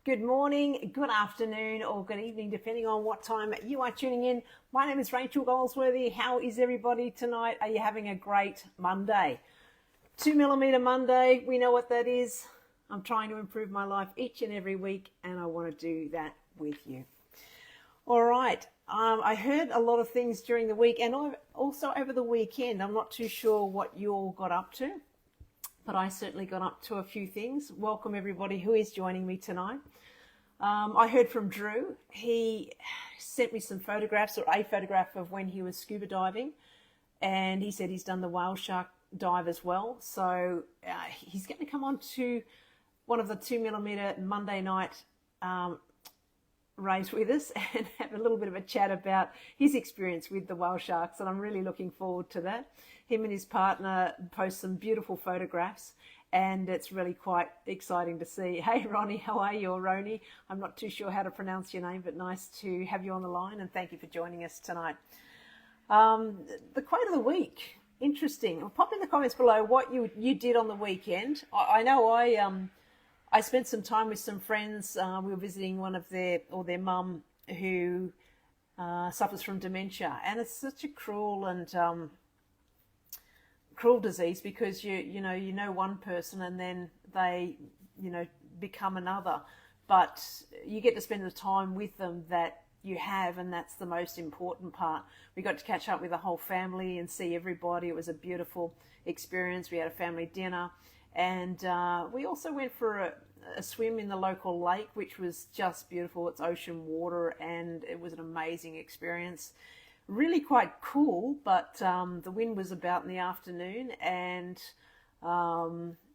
Good morning, good afternoon, or good evening, depending on what time you are tuning in. My name is Rachael Goldsworthy. How is everybody tonight? Are you having a great Monday? 2mm Monday, we know what that is. I'm trying to improve my life each and every week, and I want to do that with you. All right. I heard a lot of things during the week and also over the weekend. I'm not too sure what you all got up to, but I certainly got up to a few things. Welcome everybody who is joining me tonight. I heard from Drew. He sent me some photographs, or a photograph of when he was scuba diving, and he said he's done the whale shark dive as well. So he's going to come on to one of the 2mm Monday night race with us and have a little bit of a chat about his experience with the whale sharks, and I'm really looking forward to that. Him and his partner post some beautiful photographs, and it's really quite exciting to see. Hey Ronnie, how are you? Or Roni, I'm not too sure how to pronounce your name, but nice to have you on the line, and thank you for joining us tonight. The quote of the week, interesting. Pop in the comments below what you did on the weekend. I know I spent some time with some friends. We were visiting one of their mum who suffers from dementia, and it's such a cruel disease, because you know one person and then they become another, but you get to spend the time with them that you have, and that's the most important part. We got to catch up with the whole family and see everybody. It was a beautiful experience. We had a family dinner, and we also went for a swim in the local lake, which was just beautiful. It's ocean water, and it was an amazing experience. Really quite cool, but the wind was about in the afternoon, and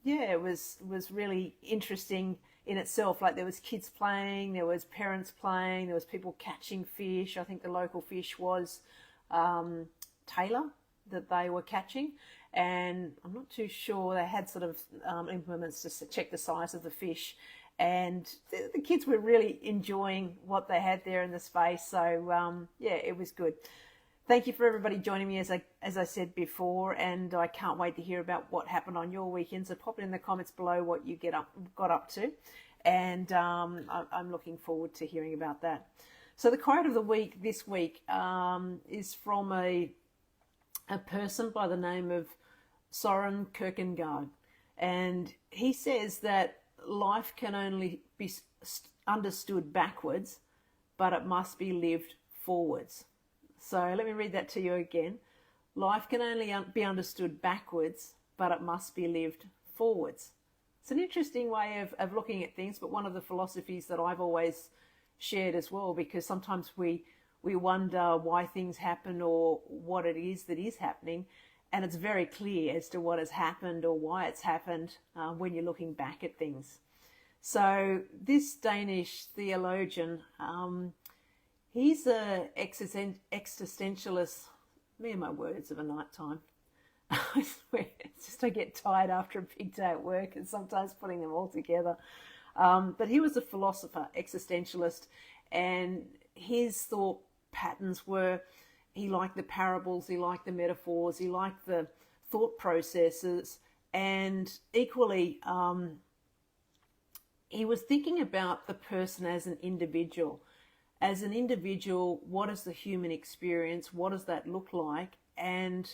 it was really interesting in itself. Like, there was kids playing, there was parents playing, there was people catching fish. I think the local fish was Taylor that they were catching, and I'm not too sure, they had sort of implements to check the size of the fish, and the kids were really enjoying what they had there in the space. So it was good. Thank you for everybody joining me, as I said before, and I can't wait to hear about what happened on your weekend. So pop it in the comments below what you got up to, and I'm looking forward to hearing about that. So the quote of the week this week is from a person by the name of Soren Kierkegaard, and he says that life can only be understood backwards, but it must be lived forwards. So let me read that to you again. Life can only be understood backwards, but it must be lived forwards. It's an interesting way of looking at things, but one of the philosophies that I've always shared as well, because sometimes we wonder why things happen or what it is that is happening, and it's very clear as to what has happened or why it's happened when you're looking back at things. So this Danish theologian, he's an existentialist. Me and my words of a night time. I swear, it's just I get tired after a big day at work, and sometimes putting them all together. But he was a philosopher, existentialist, and his thought patterns were, he liked the parables, he liked the metaphors, he liked the thought processes, and equally he was thinking about the person as an individual. As an individual, what is the human experience? What does that look like? And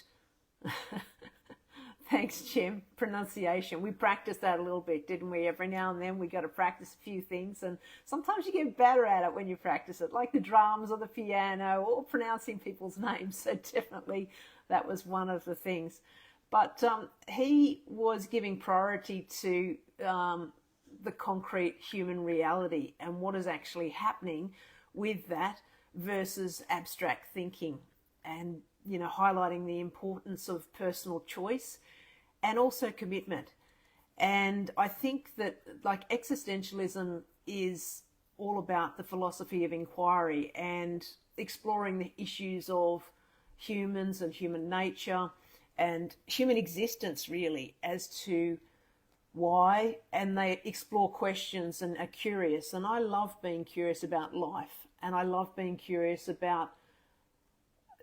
thanks, Jim, pronunciation. We practiced that a little bit, didn't we? Every now and then we got to practice a few things, and sometimes you get better at it when you practice it, like the drums or the piano or pronouncing people's names. So definitely that was one of the things. But he was giving priority to the concrete human reality and what is actually happening with that versus abstract thinking, and highlighting the importance of personal choice and also commitment. And I think that, like, existentialism is all about the philosophy of inquiry and exploring the issues of humans and human nature and human existence, really, as to why, and they explore questions and are curious. And I love being curious about life, and I love being curious about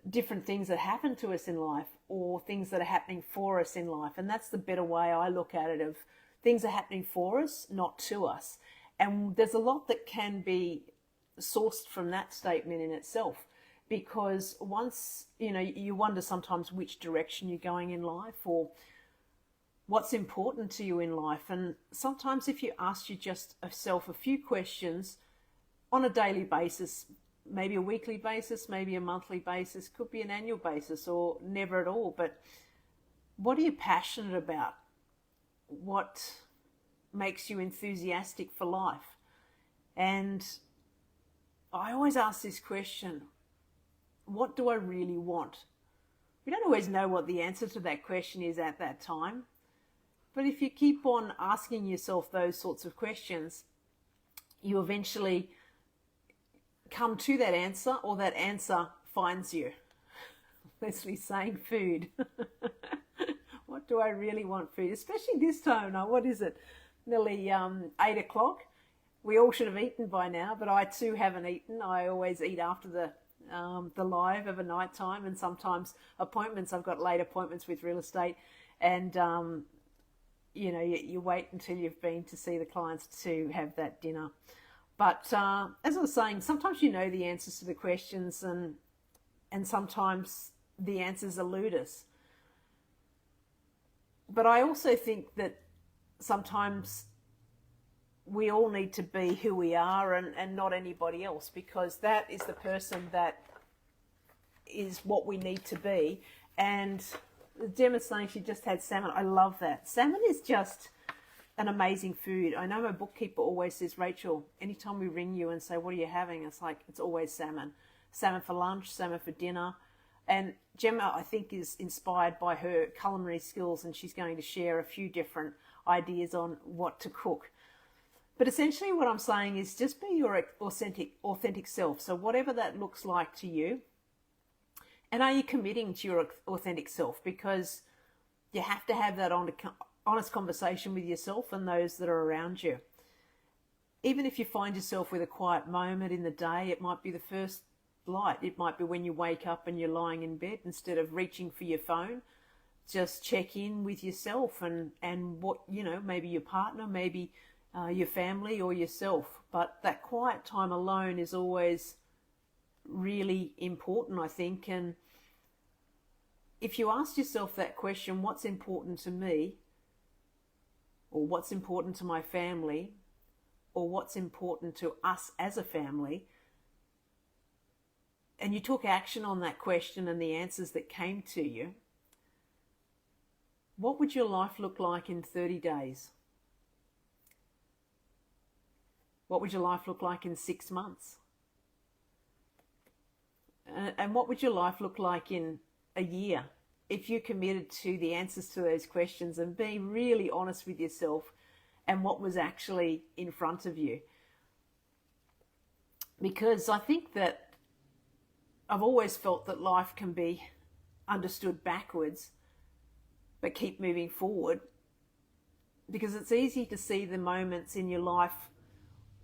different things that happen to us in life, or things that are happening for us in life. And that's the better way I look at it, of things are happening for us, not to us. And there's a lot that can be sourced from that statement in itself, because once, you wonder sometimes which direction you're going in life, or what's important to you in life. And sometimes if you ask yourself a few questions on a daily basis, maybe a weekly basis, maybe a monthly basis, could be an annual basis, or never at all, but what are you passionate about? What makes you enthusiastic for life? And I always ask this question, what do I really want? We don't always know what the answer to that question is at that time, but if you keep on asking yourself those sorts of questions, you eventually come to that answer, or that answer finds you. Leslie's saying food. What do I really want? Food, especially this time now. What is it? Nearly 8 o'clock. We all should have eaten by now, but I too haven't eaten. I always eat after the live of a night time, and sometimes appointments. I've got late appointments with real estate, and you wait until you've been to see the clients to have that dinner. But as I was saying, sometimes you know the answers to the questions, and sometimes the answers elude us. But I also think that sometimes we all need to be who we are, and not anybody else, because that is the person that is what we need to be. And Gemma's saying she just had salmon. I love that. Salmon is just an amazing food. I know my bookkeeper always says, Rachael, anytime we ring you and say, what are you having? It's like, it's always salmon. Salmon for lunch, salmon for dinner. And Gemma, I think, is inspired by her culinary skills, and she's going to share a few different ideas on what to cook. But essentially what I'm saying is just be your authentic self. So whatever that looks like to you, and are you committing to your authentic self? Because you have to have that honest conversation with yourself and those that are around you. Even if you find yourself with a quiet moment in the day, it might be the first light. It might be when you wake up and you're lying in bed, instead of reaching for your phone, just check in with yourself and what, maybe your partner, maybe your family or yourself. But that quiet time alone is always really important, I think. And if you ask yourself that question, what's important to me, or what's important to my family, or what's important to us as a family, and you took action on that question and the answers that came to you, what would your life look like in 30 days? What would your life look like in 6 months? And what would your life look like in a year, if you committed to the answers to those questions and be really honest with yourself and what was actually in front of you? Because I think that I've always felt that life can be understood backwards, but keep moving forward, because it's easy to see the moments in your life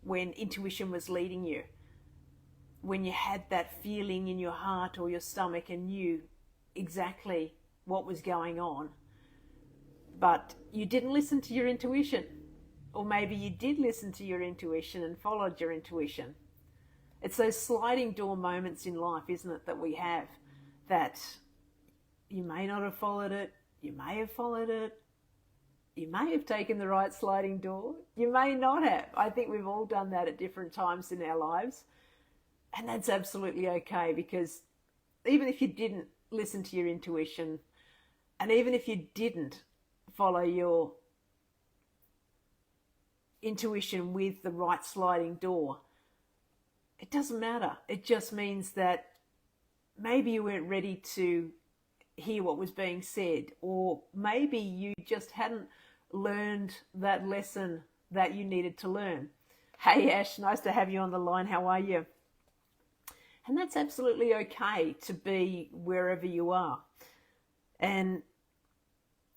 when intuition was leading you, when you had that feeling in your heart or your stomach and knew exactly what was going on, but you didn't listen to your intuition. Or maybe you did listen to your intuition and followed your intuition. It's those sliding door moments in life, isn't it, that we have, that you may not have followed it, you may have followed it, you may have taken the right sliding door, you may not have. I think we've all done that at different times in our lives. And that's absolutely okay, because even if you didn't listen to your intuition, and even if you didn't follow your intuition with the right sliding door, it doesn't matter. It just means that maybe you weren't ready to hear what was being said, or maybe you just hadn't learned that lesson that you needed to learn. Hey Ash, nice to have you on the line. How are you? And that's absolutely okay to be wherever you are. And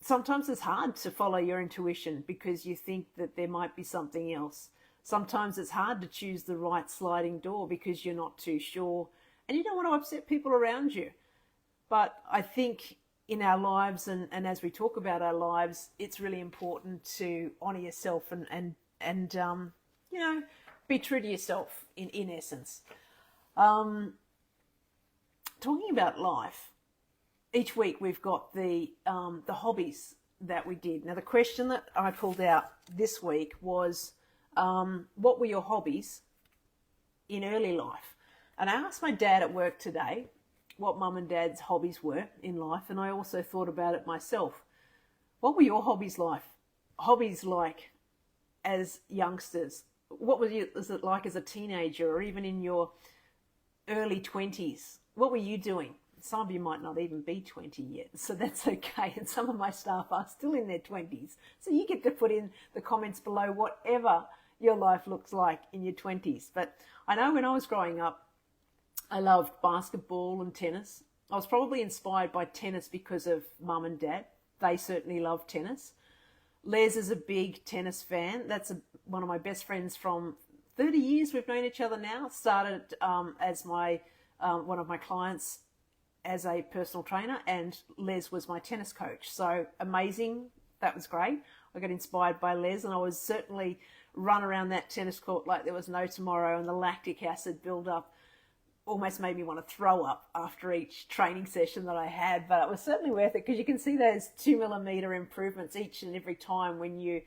sometimes it's hard to follow your intuition because you think that there might be something else. Sometimes it's hard to choose the right sliding door because you're not too sure and you don't want to upset people around you. But I think in our lives, and as we talk about our lives, it's really important to honour yourself and be true to yourself in essence. Talking about life, each week we've got the hobbies that we did. Now, the question that I pulled out this week was, what were your hobbies in early life? And I asked my dad at work today what mum and dad's hobbies were in life, and I also thought about it myself. What were your hobbies like? Hobbies like as youngsters? What was it like as a teenager, or even in your early 20s? What were you doing? Some of you might not even be 20 yet, so that's okay. And some of my staff are still in their 20s. So you get to put in the comments below whatever your life looks like in your 20s. But I know when I was growing up, I loved basketball and tennis. I was probably inspired by tennis because of mum and dad. They certainly loved tennis. Les is a big tennis fan. That's one of my best friends from 30 years we've known each other now. Started as one of my clients as a personal trainer, and Les was my tennis coach. So amazing. That was great. I got inspired by Les, and I was certainly run around that tennis court like there was no tomorrow, and the lactic acid build-up almost made me want to throw up after each training session that I had, but it was certainly worth it because you can see those 2mm improvements each and every time when you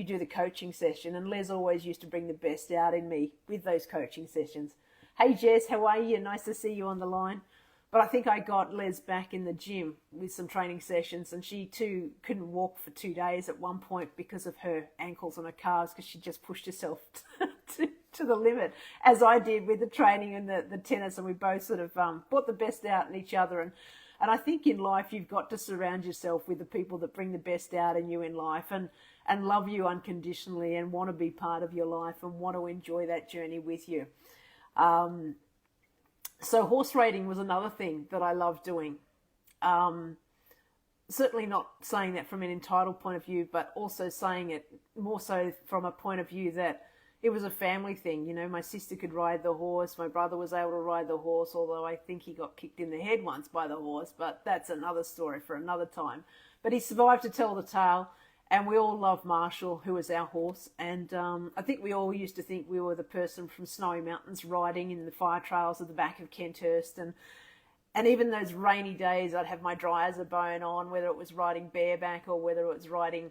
do the coaching session. And Les always used to bring the best out in me with those coaching sessions. Hey Jess, how are you? Nice to see you on the line. But I think I got Les back in the gym with some training sessions, and she too couldn't walk for 2 days at one point because of her ankles and her calves, because she just pushed herself to the limit, as I did with the training and the tennis, and we both sort of brought the best out in each other. And I think in life you've got to surround yourself with the people that bring the best out in you in life and love you unconditionally and want to be part of your life and want to enjoy that journey with you. So horse riding was another thing that I loved doing. Certainly not saying that from an entitled point of view, but also saying it more so from a point of view that it was a family thing. You know, my sister could ride the horse. My brother was able to ride the horse, although I think he got kicked in the head once by the horse, but that's another story for another time. But he survived to tell the tale. And we all loved Marshall, who was our horse. And I think we all used to think we were the person from Snowy Mountains riding in the fire trails at the back of Kenthurst. And even those rainy days, I'd have my dry as a bone on, whether it was riding bareback or whether it was riding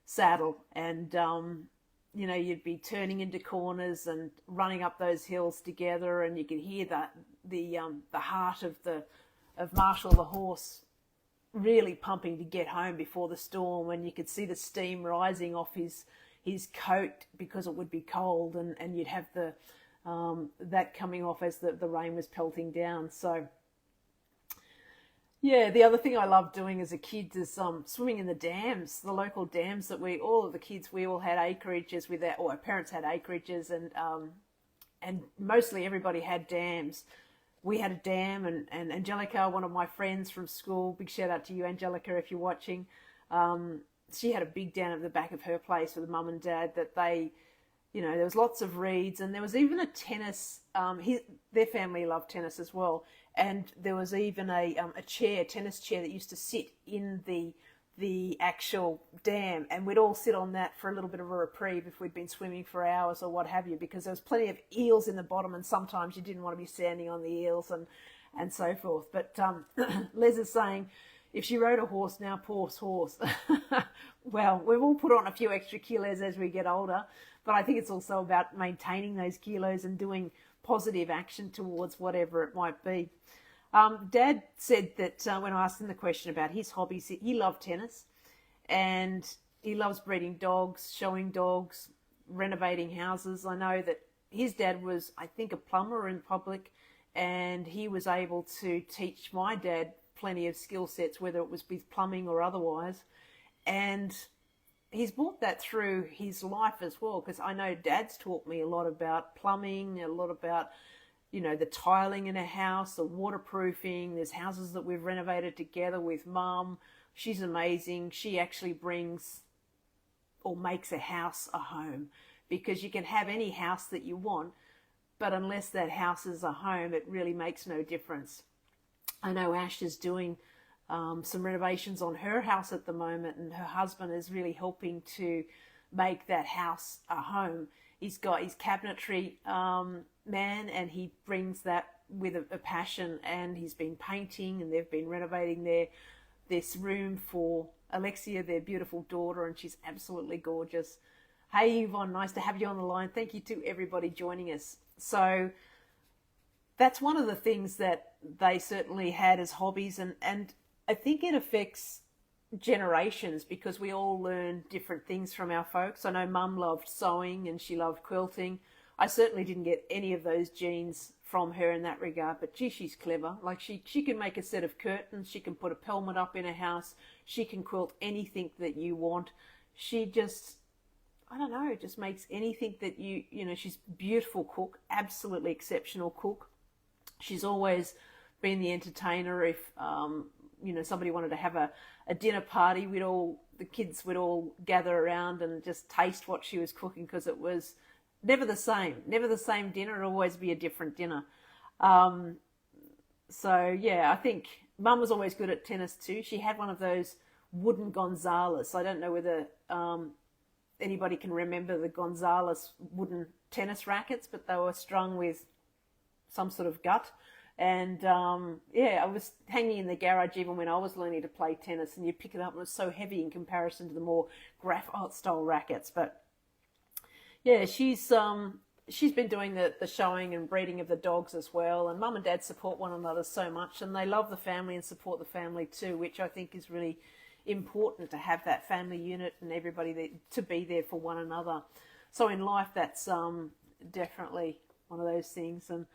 saddle. And, you'd be turning into corners and running up those hills together. And you could hear the heart of Marshall, the horse, really pumping to get home before the storm, and you could see the steam rising off his coat because it would be cold, and you'd have that coming off as the rain was pelting down. So yeah, the other thing I loved doing as a kid is swimming in the dams, the local dams that we all had acreages with that, or our parents had acreages, and mostly everybody had dams. We had a dam, and Angelica, one of my friends from school, big shout out to you, Angelica, if you're watching. She had a big dam at the back of her place with mum and dad that they, there was lots of reeds, and there was even a tennis, their family loved tennis as well. And there was even a tennis chair that used to sit in the actual dam, and we'd all sit on that for a little bit of a reprieve if we'd been swimming for hours or what have you, because there was plenty of eels in the bottom, and sometimes you didn't want to be standing on the eels and so forth. But Les is saying, if she rode a horse now, poor horse. Well, we've all put on a few extra kilos as we get older, but I think it's also about maintaining those kilos and doing positive action towards whatever it might be. Dad said that when I asked him the question about his hobbies, he loved tennis, and he loves breeding dogs, showing dogs, renovating houses. I know that his dad was, I think, a plumber in public, and he was able to teach my dad plenty of skill sets, whether it was with plumbing or otherwise. And he's brought that through his life as well, because I know Dad's taught me a lot about plumbing, a lot about the tiling in a house, the waterproofing. There's houses that we've renovated together with Mum. She's amazing. She actually brings or makes a house a home, because you can have any house that you want, but unless that house is a home, it really makes no difference. I know Ash is doing some renovations on her house at the moment, and her husband is really helping to make that house a home. He's got his cabinetry man, and he brings that with a passion. And he's been painting, and they've been renovating this room for Alexia, their beautiful daughter, and she's absolutely gorgeous. Hey Yvonne, nice to have you on the line. Thank you to everybody joining us. So that's one of the things that they certainly had as hobbies, and I think it affects generations because we all learn different things from our folks. I know Mum loved sewing and she loved quilting. I certainly didn't get any of those genes from her in that regard, but gee, she's clever. Like she can make a set of curtains, she can put a pelmet up in a house, she can quilt anything that you want. She just, I don't know, just makes anything that you know, she's a beautiful cook, absolutely exceptional cook. She's always been the entertainer. If you know, somebody wanted to have a dinner party, the kids would all gather around and just taste what she was cooking, because it was never the same dinner. It'd always be a different dinner. So yeah, I think Mum was always good at tennis too. She had one of those wooden Gonzales. I don't know whether anybody can remember the Gonzales wooden tennis rackets, but they were strung with some sort of gut. And yeah, I was hanging in the garage even when I was learning to play tennis, and you pick it up and it's so heavy in comparison to the more graphite style rackets. But yeah, she's been doing the showing and breeding of the dogs as well, and Mum and Dad support one another so much, and they love the family and support the family too, which I think is really important, to have that family unit and everybody there, to be there for one another. So in life, that's definitely one of those things. And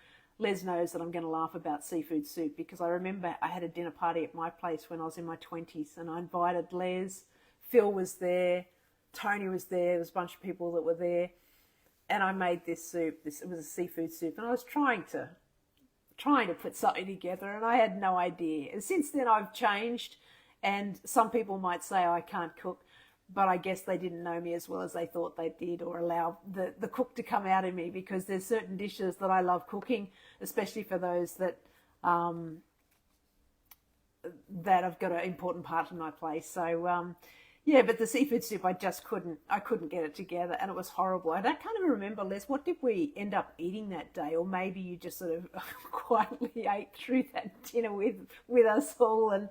Les knows that I'm going to laugh about seafood soup, because I remember I had a dinner party at my place when I was in my 20s, and I invited Les, Phil was there, Tony was there was a bunch of people that were there, and I made this soup. It was a seafood soup, and I was trying to put something together, and I had no idea. And since then I've changed, and some people might say I can't cook, but I guess they didn't know me as well as they thought they did, or allow the cook to come out of me, because there's certain dishes that I love cooking, especially for those that have got an important part in my place. So yeah, but the seafood soup, I couldn't get it together, and it was horrible. I can't even remember, Les, what did we end up eating that day? Or maybe you just sort of quietly ate through that dinner with us all. And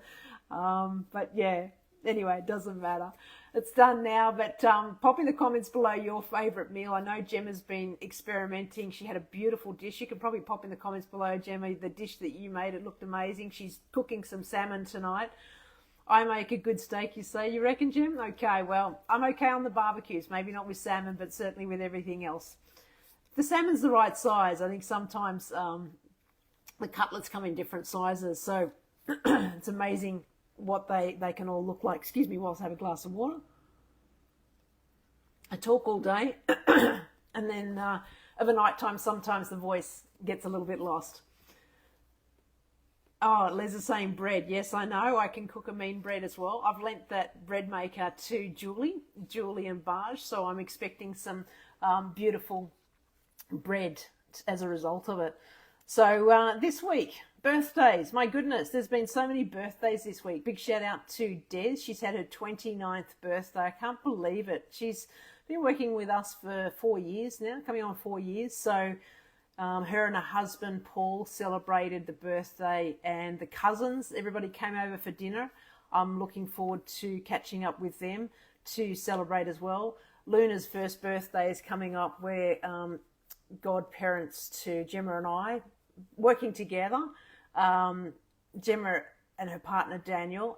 but yeah, anyway, it doesn't matter. It's done now, but pop in the comments below your favourite meal. I know Gemma's been experimenting. She had a beautiful dish. You could probably pop in the comments below, Gemma, the dish that you made. It looked amazing. She's cooking some salmon tonight. I make a good steak, you say. You reckon, Jim? Okay, well, I'm okay on the barbecues. Maybe not with salmon, but certainly with everything else. The salmon's the right size. I think sometimes the cutlets come in different sizes, so it's amazing what they can all look like. Excuse me whilst I have a glass of water. I talk all day, and then of a night time, sometimes the voice gets a little bit lost. Oh, Les is saying bread. Yes, I know. I can cook a mean bread as well. I've lent that bread maker to Julie and Barge, so I'm expecting some beautiful bread as a result of it. So this week, birthdays. My goodness, there's been so many birthdays this week. Big shout out to Des. She's had her 29th birthday. I can't believe it. She's been working with us for 4 years now, coming on 4 years. So her and her husband, Paul, celebrated the birthday, and the cousins, everybody came over for dinner. I'm looking forward to catching up with them to celebrate as well. Luna's first birthday is coming up. We're godparents to Gemma and I, working together. Gemma and her partner Daniel,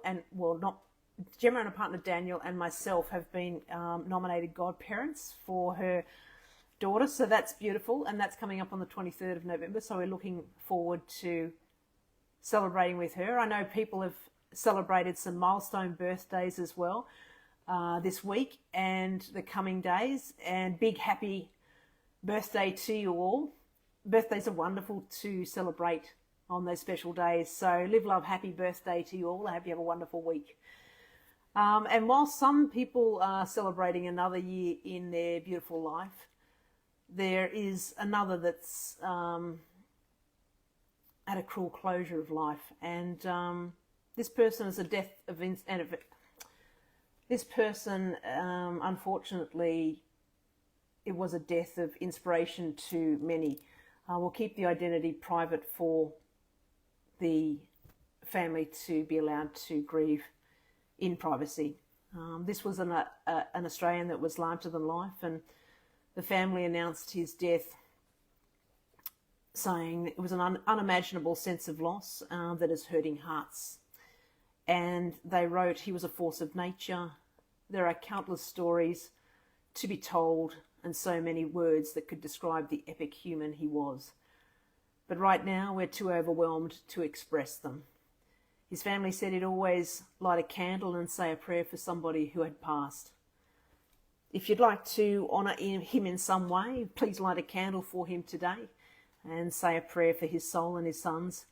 Gemma and her partner Daniel and myself have been nominated godparents for her daughter, so that's beautiful, and that's coming up on the 23rd of November, so we're looking forward to celebrating with her. I know people have celebrated some milestone birthdays as well this week and the coming days, and big happy birthday to you all. Birthdays are wonderful to celebrate on those special days, so live, love, happy birthday to you all. I hope you have a wonderful week. And while some people are celebrating another year in their beautiful life, there is another that's at a cruel closure of life, and this person is a death event. This person, unfortunately, it was a death of inspiration to many. We'll keep the identity private for the family to be allowed to grieve in privacy. This was an Australian that was larger than life, and the family announced his death, saying it was an unimaginable sense of loss that is hurting hearts. And they wrote, he was a force of nature. There are countless stories to be told and so many words that could describe the epic human he was. But right now we're too overwhelmed to express them. His family said he'd always light a candle and say a prayer for somebody who had passed. If you'd like to honour him in some way, please light a candle for him today and say a prayer for his soul and his sons,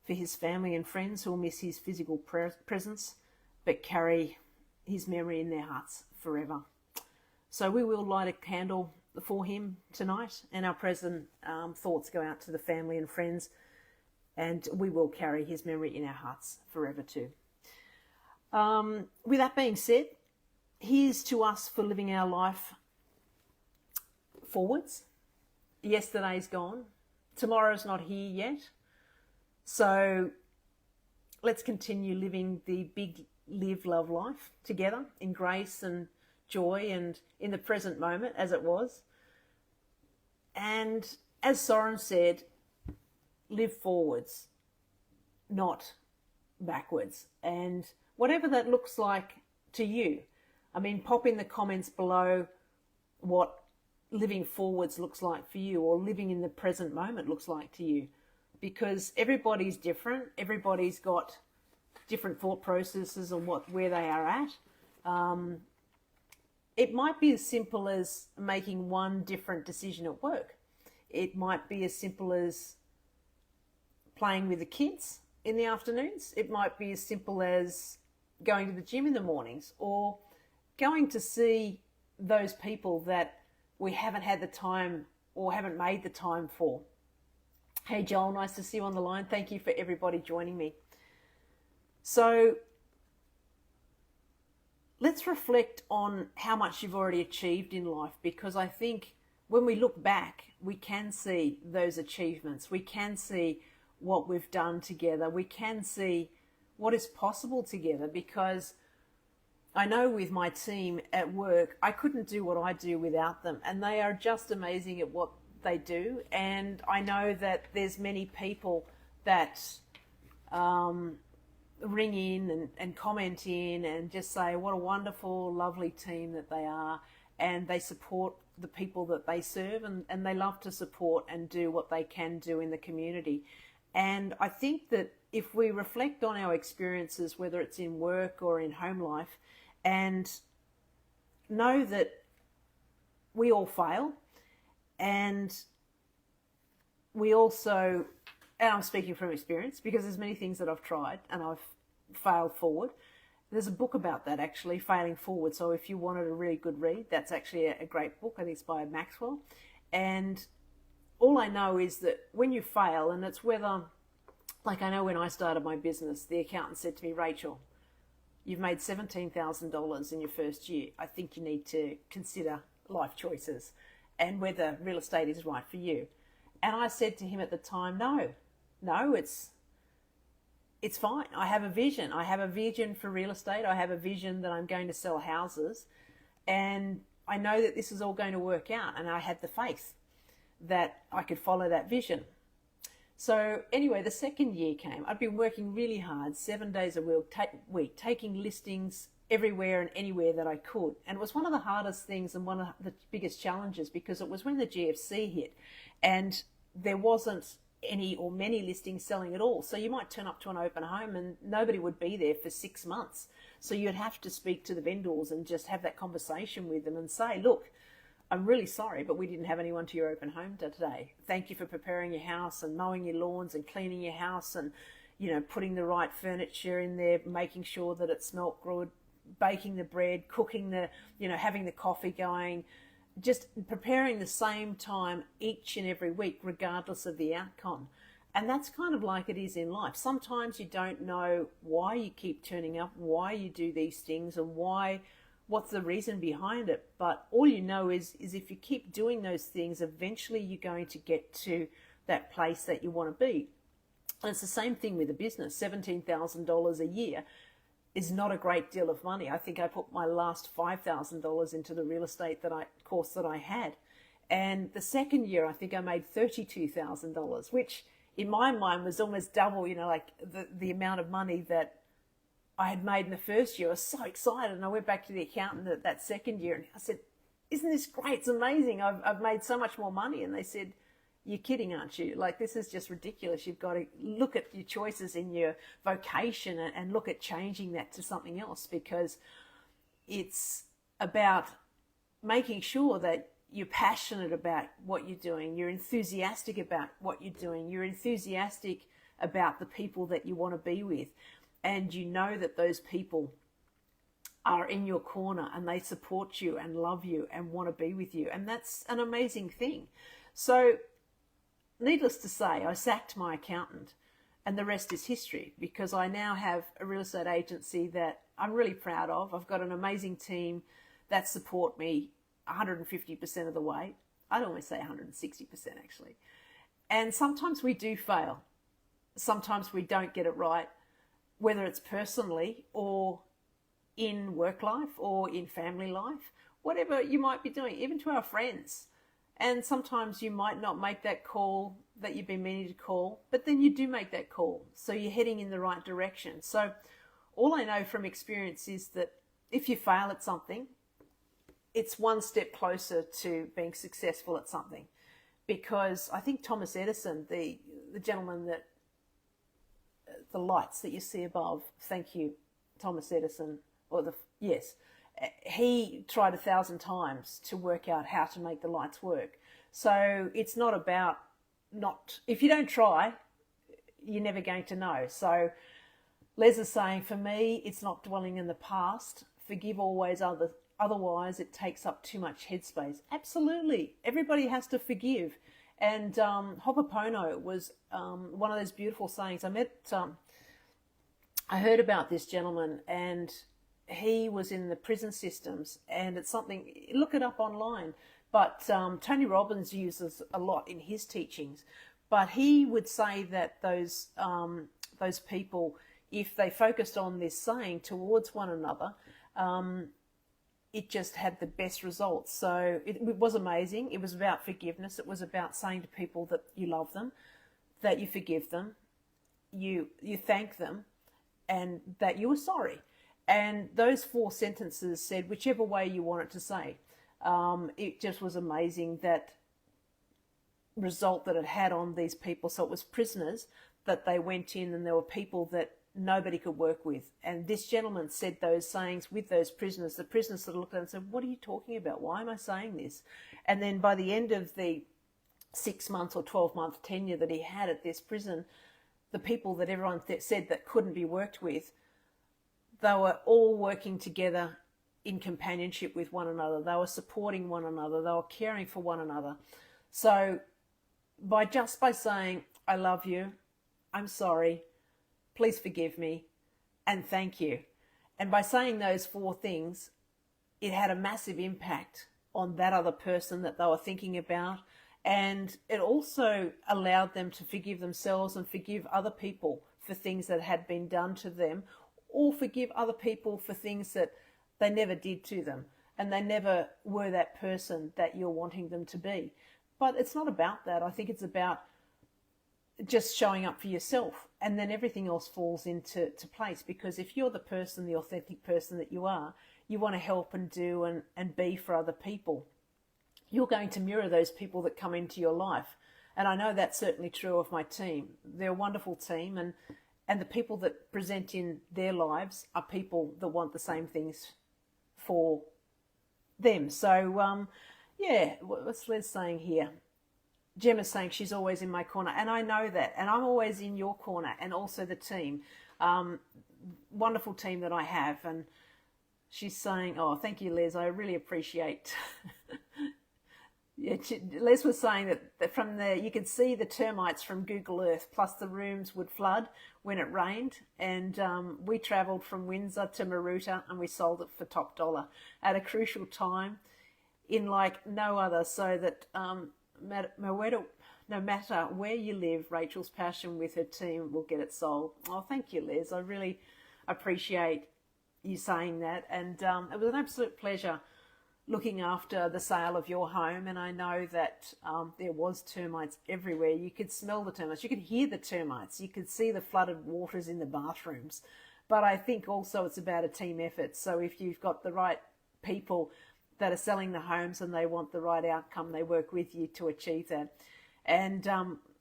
for his family and friends who will miss his physical presence, but carry his memory in their hearts forever. So we will light a candle for him tonight, and our present thoughts go out to the family and friends, and we will carry his memory in our hearts forever too. With that being said, here's to us for living our life forwards. Yesterday's gone. Tomorrow's not here yet. So let's continue living the big live, love life together in grace and joy and in the present moment as it was. And as Soren said, live forwards, not backwards. And whatever that looks like to you, I mean, pop in the comments below what living forwards looks like for you, or living in the present moment looks like to you, because everybody's different. Everybody's got different thought processes on where they are at. It might be as simple as making one different decision at work. It might be as simple as playing with the kids in the afternoons. It might be as simple as going to the gym in the mornings, or going to see those people that we haven't had the time or haven't made the time for. Hey Joel, nice to see you on the line. Thank you for everybody joining me. So let's reflect on how much you've already achieved in life, because I think when we look back, we can see those achievements. We can see what we've done together. We can see what is possible together, because I know with my team at work, I couldn't do what I do without them, and they are just amazing at what they do. And I know that there's many people that ring in and comment in and just say what a wonderful, lovely team that they are, and they support the people that they serve, and they love to support and do what they can do in the community. And I think that if we reflect on our experiences, whether it's in work or in home life, and know that we all fail, and we also, and I'm speaking from experience because there's many things that I've tried and I've failed forward. There's a book about that, actually, Failing Forward. So if you wanted a really good read, that's actually a great book. I think it's by Maxwell. And all I know is that when you fail, and it's whether, like I know when I started my business, the accountant said to me, Rachel, you've made $17,000 in your first year. I think you need to consider life choices and whether real estate is right for you. And I said to him at the time, no, it's fine. I have a vision. I have a vision for real estate. I have a vision that I'm going to sell houses, and I know that this is all going to work out. And I had the faith that I could follow that vision. So anyway, the second year came. I'd been working really hard, 7 days a week, taking listings everywhere and anywhere that I could. And it was one of the hardest things and one of the biggest challenges, because it was when the GFC hit and there wasn't any or many listings selling at all. So you might turn up to an open home and nobody would be there for 6 months. So you'd have to speak to the vendors and just have that conversation with them and say, look, I'm really sorry, but we didn't have anyone to your open home today. Thank you for preparing your house and mowing your lawns and cleaning your house and, putting the right furniture in there, making sure that it smelt good, baking the bread, cooking having the coffee going, just preparing the same time each and every week, regardless of the outcome. And that's kind of like it is in life. Sometimes you don't know why you keep turning up, why you do these things, and why what's the reason behind it. But all you know is if you keep doing those things, eventually you're going to get to that place that you want to be. And it's the same thing with a business. $17,000 a year is not a great deal of money. I think I put my last $5,000 into the real estate course that I had. And the second year, I think I made $32,000, which in my mind was almost double, like the amount of money that I had made in the first year. I was so excited. And I went back to the accountant that second year and I said, isn't this great? It's amazing. I've made so much more money. And they said, you're kidding, aren't you? Like, this is just ridiculous. You've got to look at your choices in your vocation and look at changing that to something else, because it's about making sure that you're passionate about what you're doing. You're enthusiastic about what you're doing. You're enthusiastic about the people that you want to be with. And you know that those people are in your corner and they support you and love you and want to be with you. And that's an amazing thing. So, needless to say, I sacked my accountant and the rest is history, because I now have a real estate agency that I'm really proud of. I've got an amazing team that support me 150% of the way. I'd always say 160% actually. And sometimes we do fail. Sometimes we don't get it right, whether it's personally or in work life or in family life, whatever you might be doing, even to our friends. And sometimes you might not make that call that you've been meaning to call, but then you do make that call. So you're heading in the right direction. So all I know from experience is that if you fail at something, it's one step closer to being successful at something. Because I think Thomas Edison, the gentleman that, the lights that you see above, thank you, Thomas Edison, yes, he tried 1,000 times to work out how to make the lights work. So it's not about if you don't try, you're never going to know. So Les is saying, for me, it's not dwelling in the past. Forgive always others. Otherwise, it takes up too much headspace. Absolutely. Everybody has to forgive. And Ho'oponopono was one of those beautiful sayings. I heard about this gentleman, and he was in the prison systems, and it's something, look it up online. But Tony Robbins uses a lot in his teachings. But he would say that those people, if they focused on this saying towards one another, it just had the best results. So it was amazing. It was about forgiveness. It was about saying to people that you love them, that you forgive them, you thank them, and that you were sorry. And those 4 sentences said whichever way you want it to say. It just was amazing, that result that it had on these people. So it was prisoners that they went in, and there were people that nobody could work with. And this gentleman said those sayings with those prisoners. The prisoners sort of looked at him and said, what are you talking about? Why am I saying this? And then by the end of the 6 months or 12-month tenure that he had at this prison, the people that everyone said that couldn't be worked with, they were all working together in companionship with one another. They were supporting one another. They were caring for one another. So by saying, I love you, I'm sorry, please forgive me, and thank you. And by saying those 4 things, it had a massive impact on that other person that they were thinking about. And it also allowed them to forgive themselves and forgive other people for things that had been done to them, or forgive other people for things that they never did to them, and they never were that person that you're wanting them to be. But it's not about that. I think it's about just showing up for yourself, and then everything else falls into place. Because if you're the person, the authentic person that you are, you want to help and do and be for other people. You're going to mirror those people that come into your life. And I know that's certainly true of my team. They're a wonderful team, and the people that present in their lives are people that want the same things for them. So, yeah, what's Les saying here? Gemma's saying she's always in my corner, and I know that, and I'm always in your corner, and also the team. Wonderful team that I have. And she's saying, oh, thank you, Les. I really appreciate Yeah, Les was saying that from the you could see the termites from Google Earth, plus the rooms would flood when it rained. And we travelled from Windsor to Maruta, and we sold it for top dollar at a crucial time in like no other. So that no matter where you live, Rachel's Passion with her team will get it sold. Oh, thank you, Les. I really appreciate you saying that, and it was an absolute pleasure looking after the sale of your home. And I know that there was termites everywhere. You could smell the termites, you could hear the termites, you could see the flooded waters in the bathrooms. But I think also it's about a team effort. So if you've got the right people that are selling the homes and they want the right outcome, they work with you to achieve that. And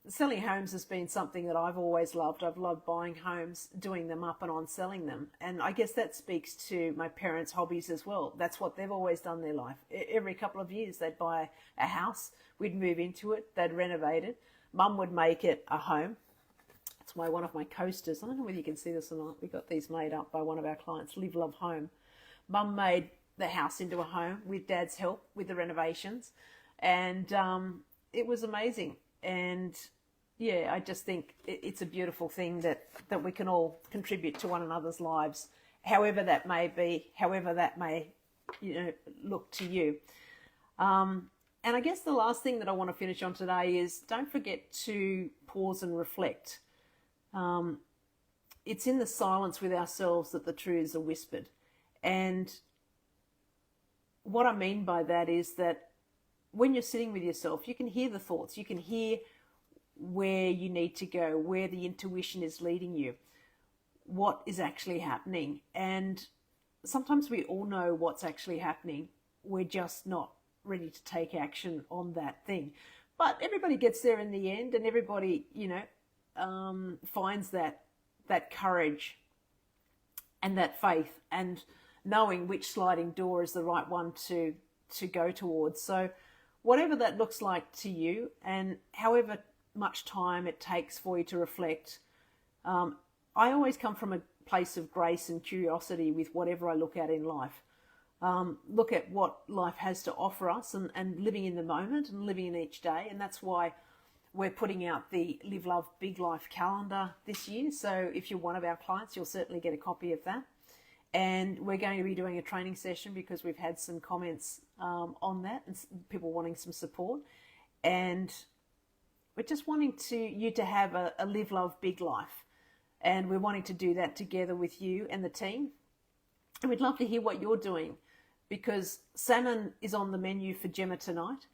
selling homes has been something that I've always loved. I've loved buying homes, doing them up and on selling them. And I guess that speaks to my parents' hobbies as well. That's what they've always done in their life. Every couple of years they'd buy a house, we'd move into it, they'd renovate it. Mum would make it a home. That's why one of my coasters, I don't know whether you can see this or not, we got these made up by one of our clients, Live Love Home. Mum made the house into a home with Dad's help with the renovations. And it was amazing. And yeah, I just think it's a beautiful thing that we can all contribute to one another's lives, however that may be, however that may, look to you. And I guess the last thing that I want to finish on today is don't forget to pause and reflect. It's in the silence with ourselves that the truths are whispered. And what I mean by that is that when you're sitting with yourself, you can hear the thoughts, you can hear where you need to go, where the intuition is leading you, what is actually happening. And sometimes we all know what's actually happening. We're just not ready to take action on that thing. But everybody gets there in the end, and everybody, finds that courage and that faith and knowing which sliding door is the right one to go towards. So whatever that looks like to you, and however much time it takes for you to reflect, I always come from a place of grace and curiosity with whatever I look at in life. Look at what life has to offer us, and living in the moment and living in each day. And that's why we're putting out the Live Love Big Life calendar this year. So if you're one of our clients, you'll certainly get a copy of that. And we're going to be doing a training session because we've had some comments on that and people wanting some support. And we're just wanting you to have a Live Love Big Life. And we're wanting to do that together with you and the team. And we'd love to hear what you're doing, because salmon is on the menu for Gemma tonight.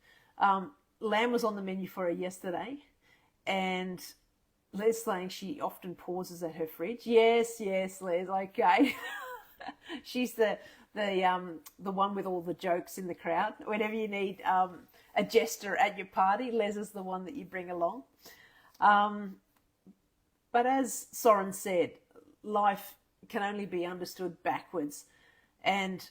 Lamb was on the menu for her yesterday. And Les saying she often pauses at her fridge. Yes, Les, okay. She's the one with all the jokes in the crowd. Whenever you need a jester at your party, Les is the one that you bring along. But as Soren said, life can only be understood backwards, and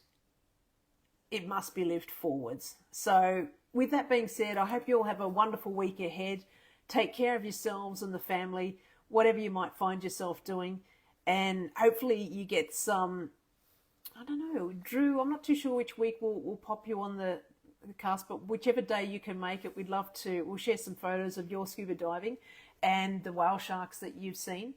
it must be lived forwards. So with that being said, I hope you all have a wonderful week ahead. Take care of yourselves and the family, whatever you might find yourself doing. And hopefully you get some, I don't know, Drew, I'm not too sure which week we'll pop you on the cast, but whichever day you can make it, we'll share some photos of your scuba diving and the whale sharks that you've seen.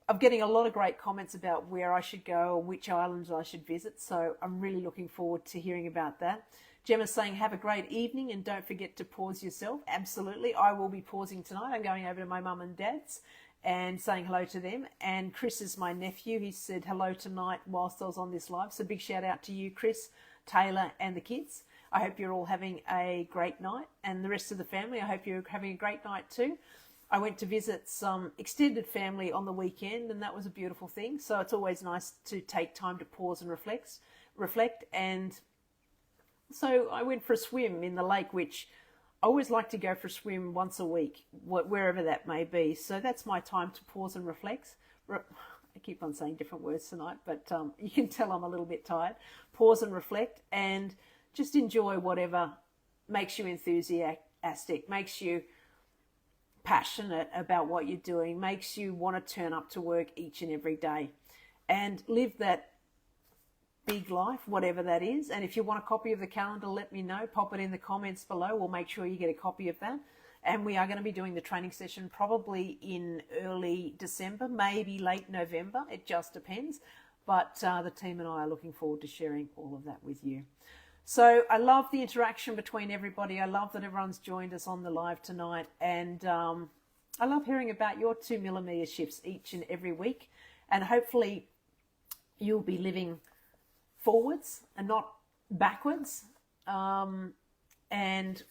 I'm getting a lot of great comments about where I should go or which islands I should visit, so I'm really looking forward to hearing about that. Gemma's saying, have a great evening and don't forget to pause yourself. Absolutely, I will be pausing tonight. I'm going over to my mum and dad's and saying hello to them. And Chris is my nephew. He said hello tonight whilst I was on this live. So big shout out to you, Chris, Taylor and the kids. I hope you're all having a great night. And the rest of the family, I hope you're having a great night too. I went to visit some extended family on the weekend, and that was a beautiful thing. So it's always nice to take time to pause and reflect. And so I went for a swim in the lake, which I always like to go for a swim once a week, wherever that may be. So that's my time to pause and reflect. I keep on saying different words tonight, but you can tell I'm a little bit tired. Pause and reflect, and just enjoy whatever makes you enthusiastic, makes you passionate about what you're doing, makes you want to turn up to work each and every day, and live that big life, whatever that is. And if you want a copy of the calendar, let me know. Pop it in the comments below. We'll make sure you get a copy of that. And we are going to be doing the training session probably in early December, maybe late November. It just depends. But the team and I are looking forward to sharing all of that with you. So I love the interaction between everybody. I love that everyone's joined us on the live tonight. And I love hearing about your 2mm shifts each and every week. And hopefully you'll be living forwards and not backwards. And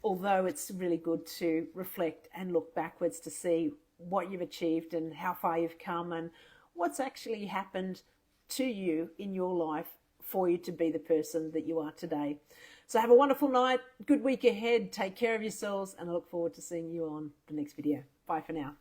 although it's really good to reflect and look backwards to see what you've achieved and how far you've come and what's actually happened to you in your life for you to be the person that you are today. So have a wonderful night, good week ahead, take care of yourselves, and I look forward to seeing you on the next video. Bye for now.